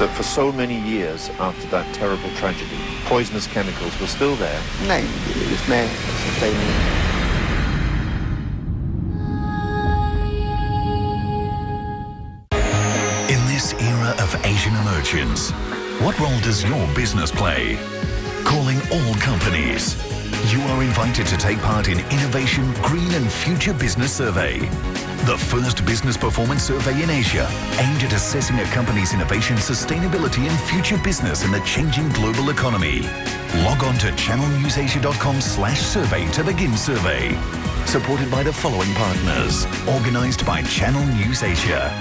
that for so many years after that terrible tragedy, poisonous chemicals were still there? नहीं, इसमें सच्चाई नहीं। In this era of Asian emergence, what role does your business play? Calling all companies. You are invited to take part in Innovation Green and Future Business Survey, the first business performance survey in Asia aimed at assessing a company's innovation, sustainability and future business in the changing global economy. Log on to channelnewsasia.com/survey to begin survey. Supported by the following partners. Organized by Channel News Asia.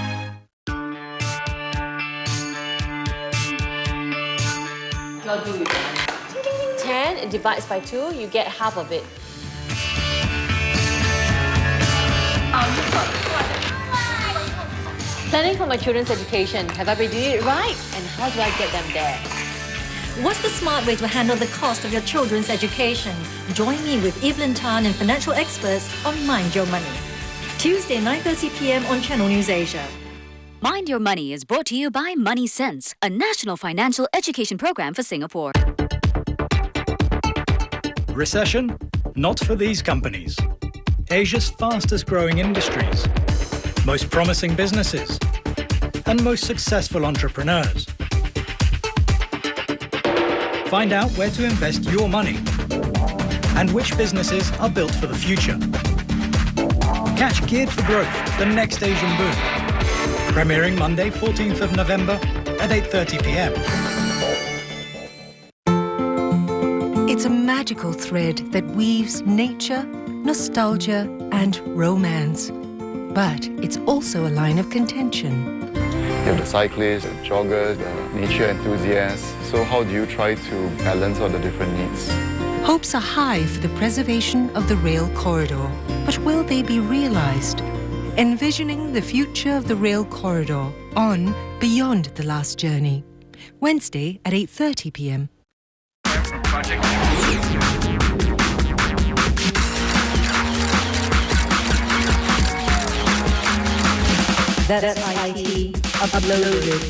10 divides by 2, you get half of it. Planning for my children's education. Have I been doing it right? And how do I get them there? What's the smart way to handle the cost of your children's education? Join me with Evelyn Tan and financial experts on Mind Your Money. Tuesday, 9:30 p.m. on Channel News Asia. Mind Your Money is brought to you by Money Sense, a national financial education program for Singapore. Recession? Not for these companies. Asia's fastest growing industries, most promising businesses, and most successful entrepreneurs. Find out where to invest your money and which businesses are built for the future. Catch Geared for Growth, the next Asian boom. Premiering Monday, 14th of November at 8:30 p.m. It's a magical thread that weaves nature, nostalgia, and romance. But it's also a line of contention. You have the cyclists, the joggers, the nature enthusiasts. So how do you try to balance all the different needs? Hopes are high for the preservation of the rail corridor. But will they be realized? Envisioning the future of the rail corridor on Beyond the Last Journey. Wednesday at 8:30 p.m. That's IT Uploaded.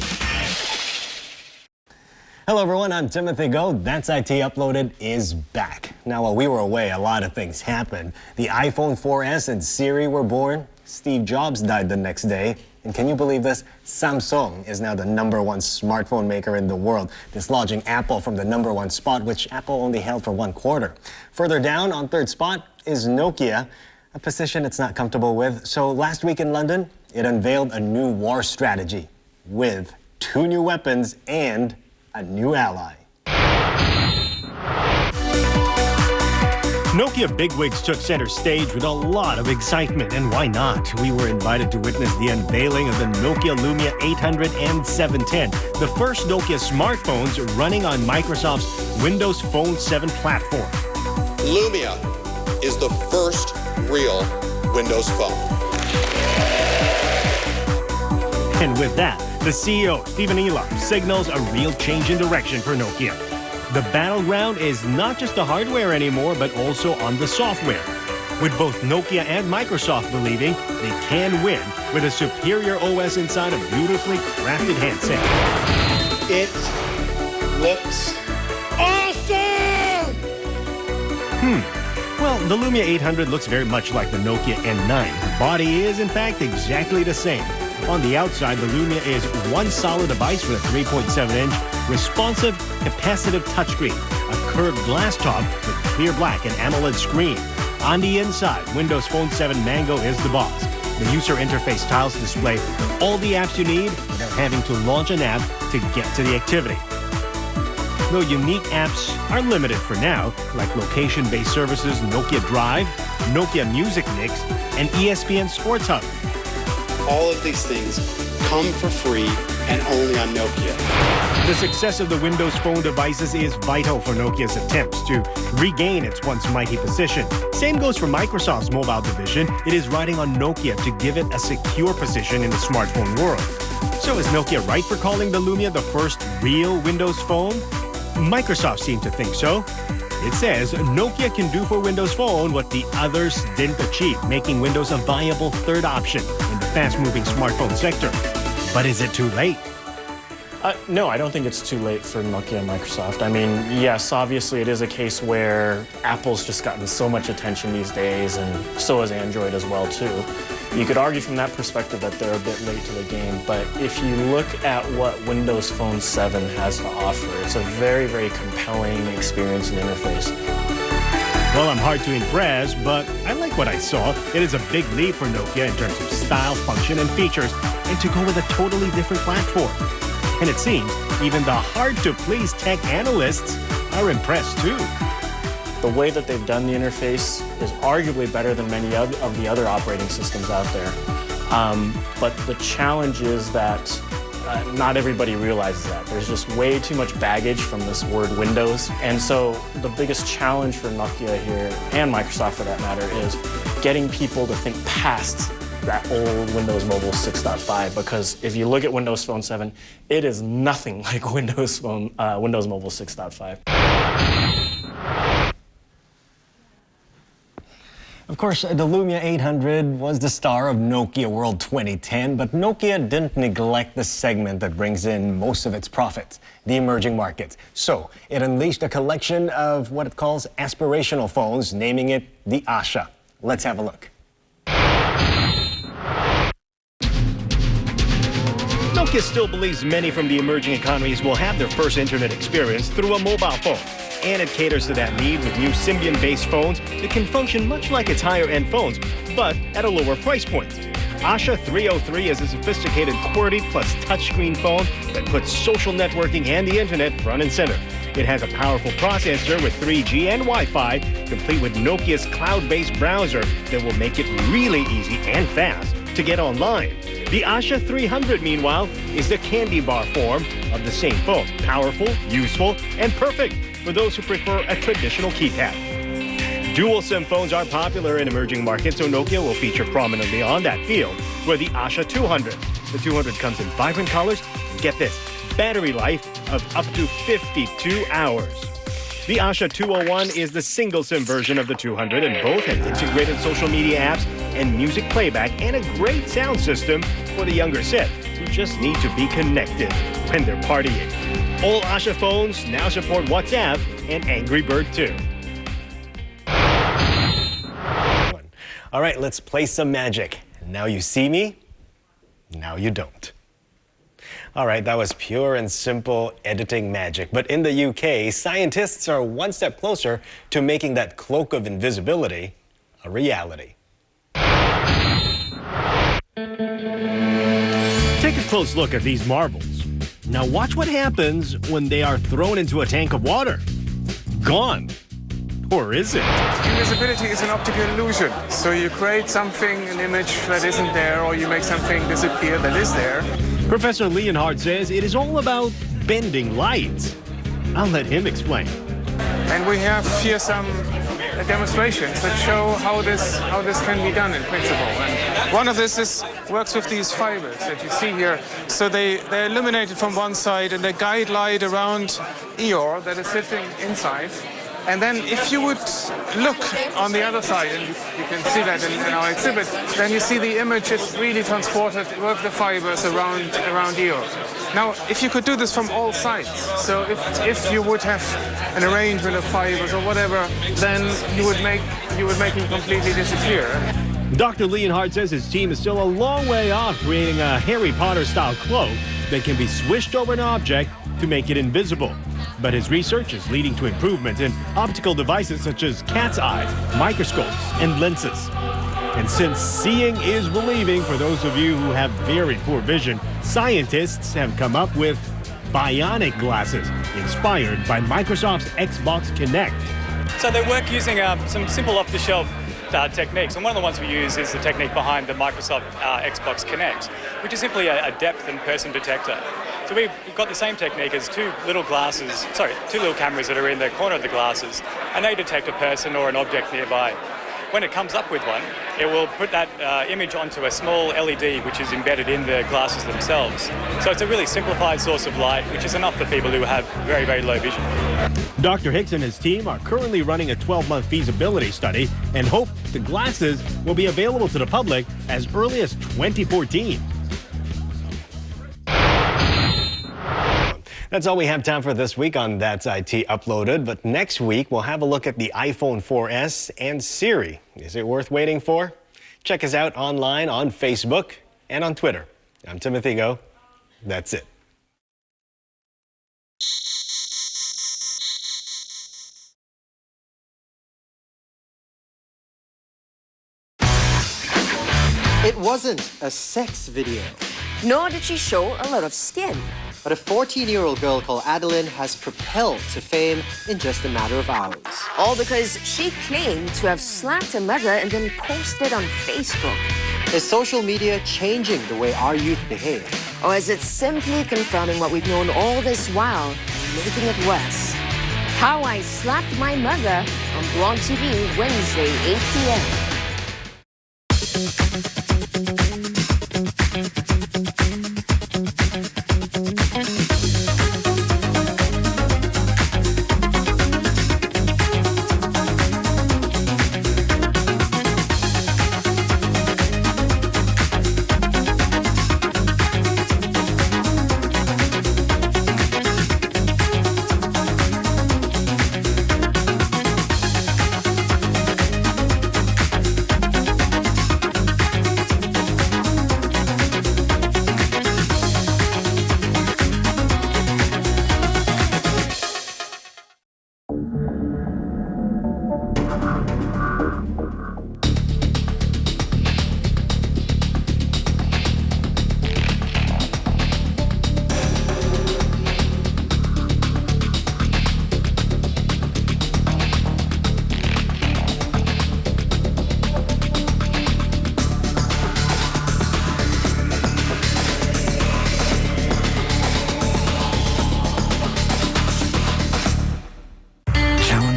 Hello everyone, I'm Timothy Go. That's IT Uploaded is back. Now while we were away, a lot of things happened. The iPhone 4S and Siri were born. Steve Jobs died the next day. And can you believe this? Samsung is now the #1 smartphone maker in the world, dislodging Apple from the #1 spot, which Apple only held for 1 quarter. Further down on 3rd spot is Nokia, a position it's not comfortable with. So last week in London, it unveiled a new war strategy with 2 new weapons and a new ally. Nokia bigwigs took center stage with a lot of excitement, and why not? We were invited to witness the unveiling of the Nokia Lumia 800 and 710, the first Nokia smartphones running on Microsoft's Windows Phone 7 platform. Lumia is the first real Windows phone. And with that, the CEO, Stephen Elop, signals a real change in direction for Nokia. The battleground is not just the hardware anymore, but also on the software, with both Nokia and Microsoft believing they can win with a superior OS inside a beautifully crafted handset. It looks awesome! Well, the Lumia 800 looks very much like the Nokia N9. The body is, in fact, exactly the same. On the outside, the Lumia is one solid device with a 3.7-inch responsive capacitive touchscreen, a curved glass top with clear black and AMOLED screen. On the inside, Windows Phone 7 Mango is the boss. The user interface tiles display all the apps you need without having to launch an app to get to the activity. Though unique apps are limited for now, like location-based services Nokia Drive, Nokia Music Mix, and ESPN Sports Hub. All of these things come for free and only on Nokia. The success of the Windows Phone devices is vital for Nokia's attempts to regain its once mighty position. Same goes for Microsoft's mobile division. It is riding on Nokia to give it a secure position in the smartphone world. So is Nokia right for calling the Lumia the first real Windows Phone? Microsoft seemed to think so. It says Nokia can do for Windows Phone what the others didn't achieve, making Windows a viable third option in the fast-moving smartphone sector. But is it too late? No, I don't think it's too late for Nokia and Microsoft. I mean, yes, obviously it is a case where Apple's just gotten so much attention these days, and so has Android as well, too. You could argue from that perspective that they're a bit late to the game, but if you look at what Windows Phone 7 has to offer, it's a very, very compelling experience and interface. Well, I'm hard to impress, but I like what I saw. It is a big leap for Nokia in terms of style, function, and features, and to go with a totally different platform. And it seems even the hard-to-please tech analysts are impressed, too. The way that they've done the interface is arguably better than many of the other operating systems out there. But the challenge is that not everybody realizes that. There's just way too much baggage from this word Windows. And so the biggest challenge for Nokia here, and Microsoft for that matter, is getting people to think past that old Windows Mobile 6.5, because if you look at Windows Phone 7, it is nothing like Windows Mobile 6.5. Of course, the Lumia 800 was the star of Nokia World 2010, but Nokia didn't neglect the segment that brings in most of its profits, the emerging markets. So it unleashed a collection of what it calls aspirational phones, naming it the Asha. Let's have a look. Nokia still believes many from the emerging economies will have their first internet experience through a mobile phone. And it caters to that need with new Symbian-based phones that can function much like its higher-end phones, but at a lower price point. Asha 303 is a sophisticated QWERTY plus touchscreen phone that puts social networking and the internet front and center. It has a powerful processor with 3G and Wi-Fi, complete with Nokia's cloud-based browser that will make it really easy and fast to get online. The Asha 300, meanwhile, is the candy bar form of the same phone. Powerful, useful, and perfect for those who prefer a traditional keypad. Dual SIM phones are popular in emerging markets, so Nokia will feature prominently on that field with the Asha 200. The 200 comes in vibrant colors, and get this, battery life of up to 52 hours. The Asha 201 is the single SIM version of the 200, and both have integrated social media apps and music playback and a great sound system for the younger set who just need to be connected when they're partying. All Asha phones now support WhatsApp and Angry Bird too. All right, let's play some magic. Now you see me, now you don't. All right, that was pure and simple editing magic. But in the UK, scientists are one step closer to making that cloak of invisibility a reality. Take a close look at these marbles. Now watch what happens when they are thrown into a tank of water. Gone. Or is it? Invisibility is an optical illusion. So you create something, an image that isn't there, or you make something disappear that is there. Professor Leonhard says it is all about bending light. I'll let him explain. And we have here some demonstrations that show how this can be done in principle. And one of this works with these fibers that you see here. So they're illuminated from one side and they guide light around Eeyore that is sitting inside. And then if you would look on the other side, and you can see that in our exhibit, then you see the image is really transported with the fibers around Eeyore. Now, if you could do this from all sides, so if you would have an arrangement of fibers or whatever, then you would make it completely disappear. Dr. Leonhard says his team is still a long way off creating a Harry Potter-style cloak that can be swished over an object to make it invisible. But his research is leading to improvements in optical devices such as cat's eyes, microscopes, and lenses. And since seeing is believing for those of you who have very poor vision, scientists have come up with bionic glasses inspired by Microsoft's Xbox Kinect. So they work using some simple off-the-shelf techniques, and one of the ones we use is the technique behind the Microsoft Xbox Kinect, which is simply a depth and person detector. So we've got the same technique as two little cameras that are in the corner of the glasses, and they detect a person or an object nearby. When it comes up with one, it will put that image onto a small LED which is embedded in the glasses themselves. So it's a really simplified source of light, which is enough for people who have very, very low vision. Dr. Hicks and his team are currently running a 12-month feasibility study and hope the glasses will be available to the public as early as 2014. That's all we have time for this week on That's IT Uploaded. But next week, we'll have a look at the iPhone 4S and Siri. Is it worth waiting for? Check us out online on Facebook and on Twitter. I'm Timothy Go. That's it. It wasn't a sex video. Nor did she show a lot of skin. But a 14-year-old girl called Adeline has propelled to fame in just a matter of hours. All because she claimed to have slapped her mother and then posted on Facebook. Is social media changing the way our youth behave? Or is it simply confirming what we've known all this while and making it worse? How I Slapped My Mother on Blonde TV, Wednesday, 8 p.m.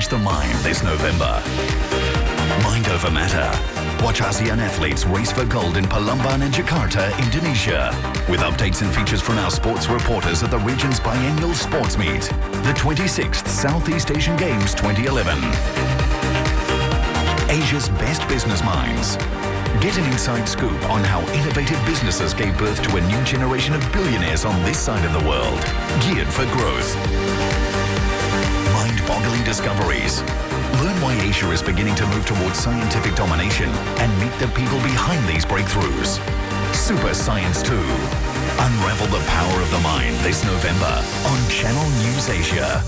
The mind this November. Mind over matter. Watch ASEAN athletes race for gold in Palembang and Jakarta, Indonesia. With updates and features from our sports reporters at the region's biennial sports meet, the 26th Southeast Asian Games 2011. Asia's best business minds. Get an inside scoop on how innovative businesses gave birth to a new generation of billionaires on this side of the world, geared for growth. Mind-boggling discoveries. Learn why Asia is beginning to move towards scientific domination and meet the people behind these breakthroughs. Super Science 2. Unravel the power of the mind this November on Channel News Asia.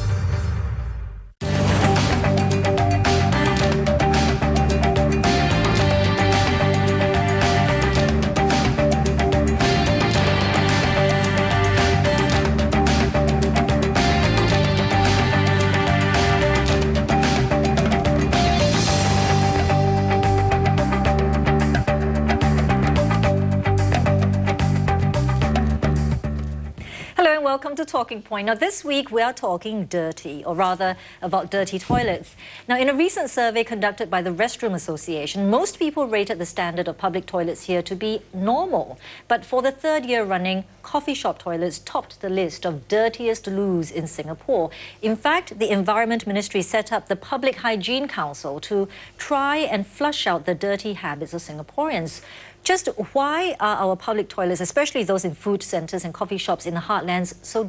Welcome to Talking Point. Now, this week we are talking dirty, or rather about dirty toilets. Now, in a recent survey conducted by the Restroom Association, most people rated the standard of public toilets here to be normal. But for the third year running, coffee shop toilets topped the list of dirtiest loos in Singapore. In fact, the Environment Ministry set up the Public Hygiene Council to try and flush out the dirty habits of Singaporeans. Just why are our public toilets, especially those in food centres and coffee shops in the heartlands, so dirty?